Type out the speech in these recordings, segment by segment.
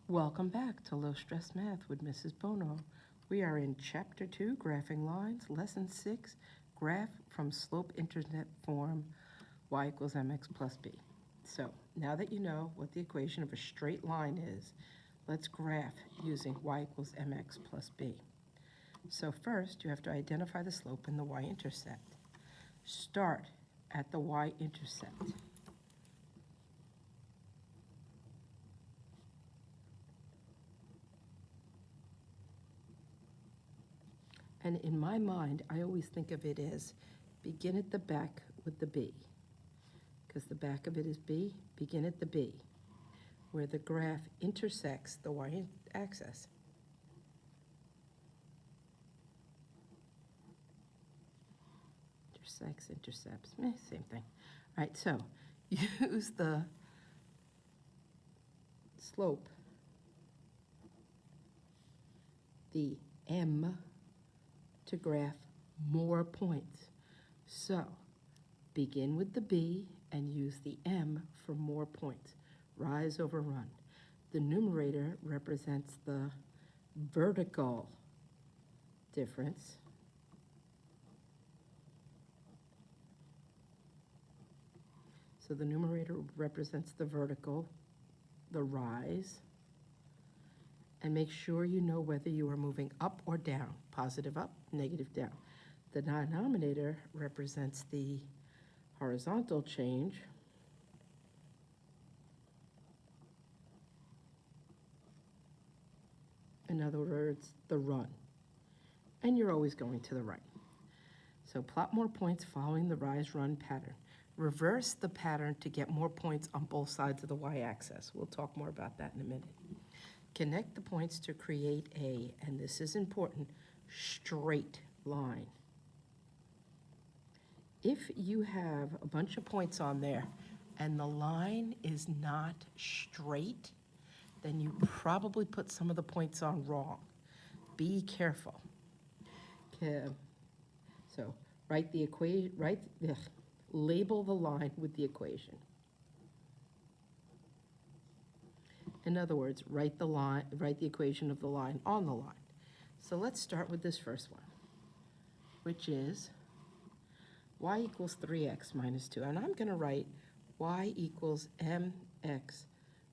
Welcome back to Low Stress Math with Mrs. Bono. We are in Chapter 2, Graphing Lines, Lesson 6, Graph from Slope Intercept Form, y equals mx plus b. So, now that you know what the equation of a straight line is, let's graph using y equals mx plus b. So first, you have to identify the slope in the y-intercept. Start at the y-intercept. And in my mind, I always think of it as begin at the back with the b, because the back of it is b, begin at the b, where the graph intersects the y-axis. Intercepts, same thing. All right, so use the slope, the m, to graph more points. So begin with the b and use the m for more points. Rise over run. The numerator represents the vertical difference. So the numerator represents the vertical, the rise. And make sure you know whether you are moving up or down, positive up, negative down. The denominator represents the horizontal change. In other words, the run. And you're always going to the right. So plot more points following the rise-run pattern. Reverse the pattern to get more points on both sides of the y-axis. We'll talk more about that in a minute. Connect the points to create a, and this is important, straight line. If you have a bunch of points on there and the line is not straight, then you probably put some of the points on wrong. Be careful. Okay. So write the equation, label the line with the equation. In other words, write the equation of the line on the line. So let's start with this first one, which is y equals 3x minus 2. And I'm going to write y equals mx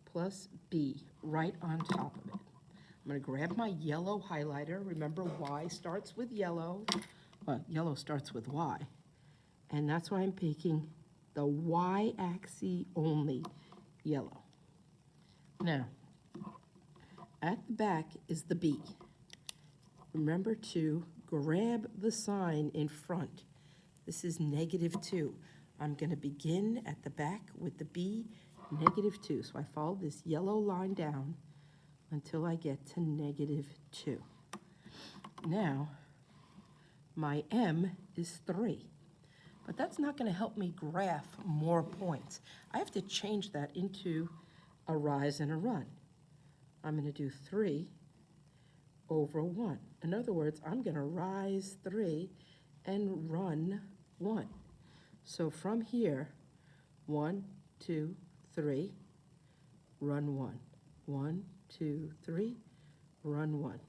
plus b right on top of it. I'm going to grab my yellow highlighter. Remember, y starts with yellow. Well, yellow starts with y. And that's why I'm picking the y-axis only yellow. Now, at the back is the b. Remember to grab the sign in front. This is -2. I'm going to begin at the back with the b, -2. So I follow this yellow line down until I get to -2. Now, my m is 3. But that's not going to help me graph more points. I have to change that into a rise and a run. I'm going to do 3 over 1. In other words, I'm going to rise 3 and run 1. So from here, 1, 2, 3, run 1. 1, 2, 3, run 1.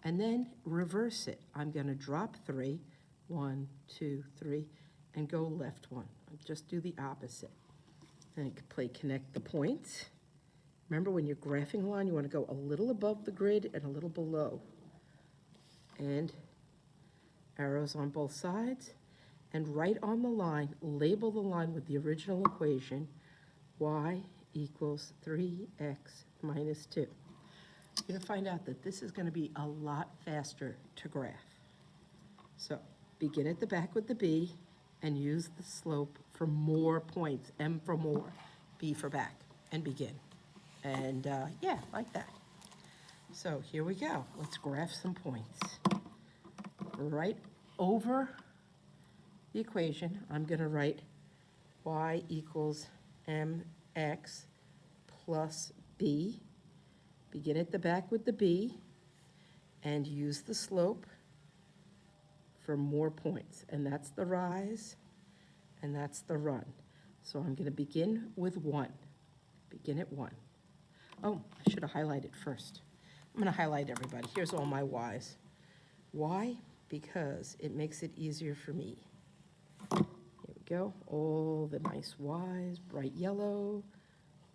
And then reverse it. I'm going to drop 3, 1, 2, 3, and go left 1. Just do the opposite. And you can play connect the points. Remember, when you're graphing a line, you want to go a little above the grid and a little below. And arrows on both sides. And right on the line, label the line with the original equation, y equals 3x minus 2. You're going to find out that this is going to be a lot faster to graph. So begin at the back with the b and use the slope for more points. M for more, b for back, and begin. And yeah, like that. So here we go. Let's graph some points. Right over the equation, I'm going to write y equals mx plus b. Begin at the back with the b and use the slope for more points. And that's the rise, and that's the run. So I'm going to begin with 1. Begin at 1. Oh, I should have highlighted first. I'm going to highlight everybody. Here's all my y's. Why? Because it makes it easier for me. Here we go. All the nice y's, bright yellow.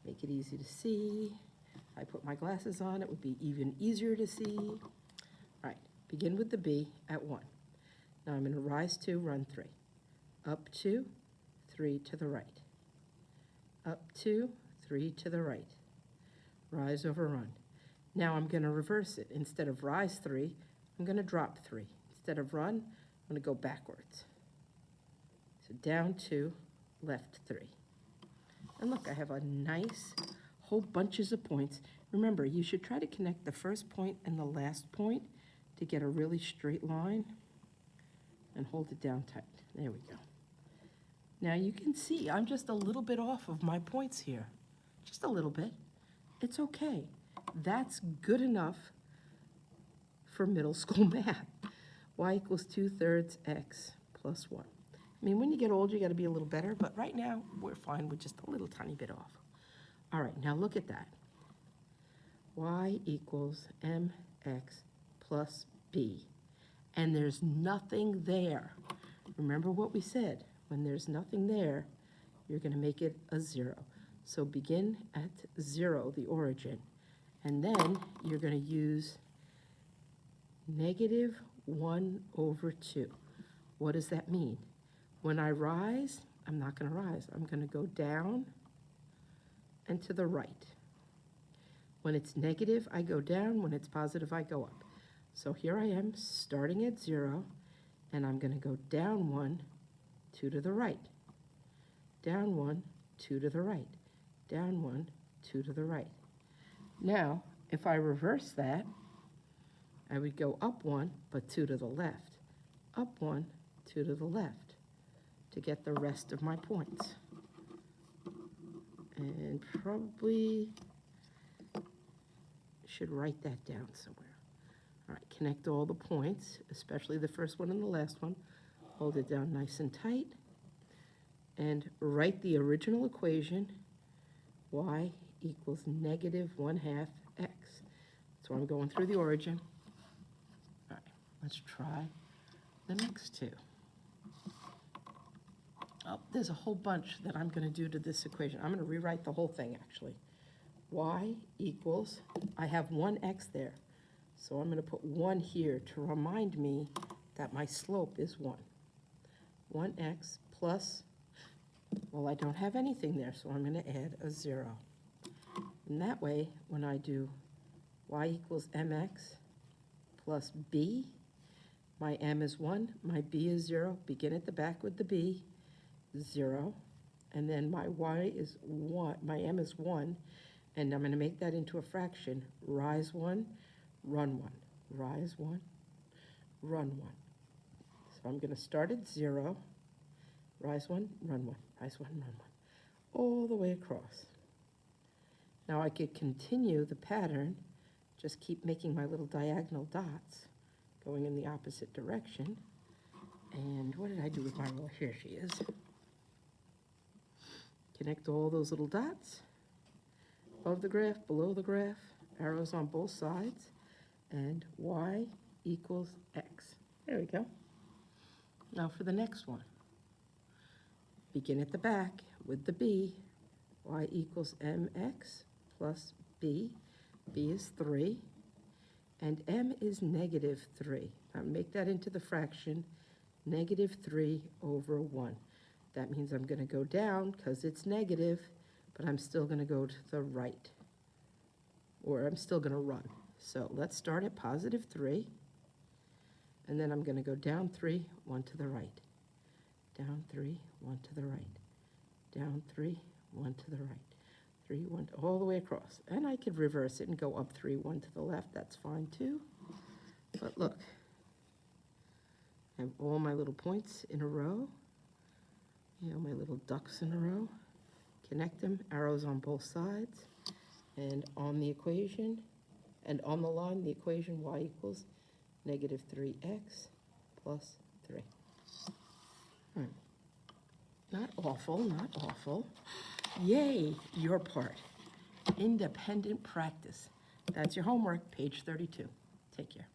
Make it easy to see. If I put my glasses on, it would be even easier to see. All right, begin with the B at 1. Now I'm going to rise 2, run 3. Up 2, 3 to the right. Up 2, 3 to the right. Rise over run. Now I'm going to reverse it. Instead of rise 3, I'm going to drop 3. Instead of run, I'm going to go backwards. So down 2, left 3. And look, I have a nice whole bunches of points. Remember, you should try to connect the first point and the last point to get a really straight line, and hold it down tight. There we go. Now you can see I'm just a little bit off of my points here. Just a little bit. It's okay. That's good enough for middle school math. Y equals 2/3 x plus 1. I mean, when you get old, you got to be a little better, but right now, we're fine with just a little tiny bit off. All right, now look at that. Y equals mx plus b. And there's nothing there. Remember what we said. When there's nothing there, you're going to make it a 0. So begin at 0, the origin. And then you're going to use negative 1 over 2. What does that mean? When I rise, I'm not going to rise. I'm going to go down and to the right. When it's negative, I go down. When it's positive, I go up. So here I am, starting at 0, and I'm going to go down 1, 2 to the right. Down 1, 2 to the right. Down 1, 2 to the right. Now, if I reverse that, I would go up 1, but 2 to the left. Up 1, 2 to the left to get the rest of my points. And probably should write that down somewhere. All right, connect all the points, especially the first one and the last one. Hold it down nice and tight. And write the original equation, y equals negative 1/2 x. So I'm going through the origin. All right, let's try the next two. Oh, there's a whole bunch that I'm going to do to this equation. I'm going to rewrite the whole thing, actually. Y equals, I have 1x there. So I'm going to put 1 here to remind me that my slope is 1. 1x plus, well, I don't have anything there, so I'm going to add a 0. And that way, when I do y equals mx plus b, my m is 1, my b is 0. Begin at the back with the b, 0. And then my y is 1, my m is 1, and I'm going to make that into a fraction. Rise 1, run 1. Rise 1, run 1. So I'm going to start at 0, rise 1, run 1, rise 1, run 1, all the way across. Now I could continue the pattern, just keep making my little diagonal dots going in the opposite direction. And what did I do with my roll? Here she is. Connect all those little dots. Above the graph, below the graph, arrows on both sides, and y equals x. There we go. Now for the next one. Begin at the back with the b. Y equals mx plus b. b is 3, and m is negative 3. Now make that into the fraction, negative 3 over 1. That means I'm going to go down because it's negative, but I'm still going to go to the right, or I'm still going to run. So let's start at positive 3, and then I'm going to go down 3, 1 to the right. Down 3, 1 to the right. Down 3, 1 to the right. 3, 1, all the way across. And I could reverse it and go up 3, 1 to the left. That's fine too. But look, I have all my little points in a row. You know, my little ducks in a row. Connect them, arrows on both sides. And on the equation, and on the line, the equation y equals negative 3x plus 3. All right. Not awful, not awful. Yay, your part. Independent practice. That's your homework, page 32. Take care.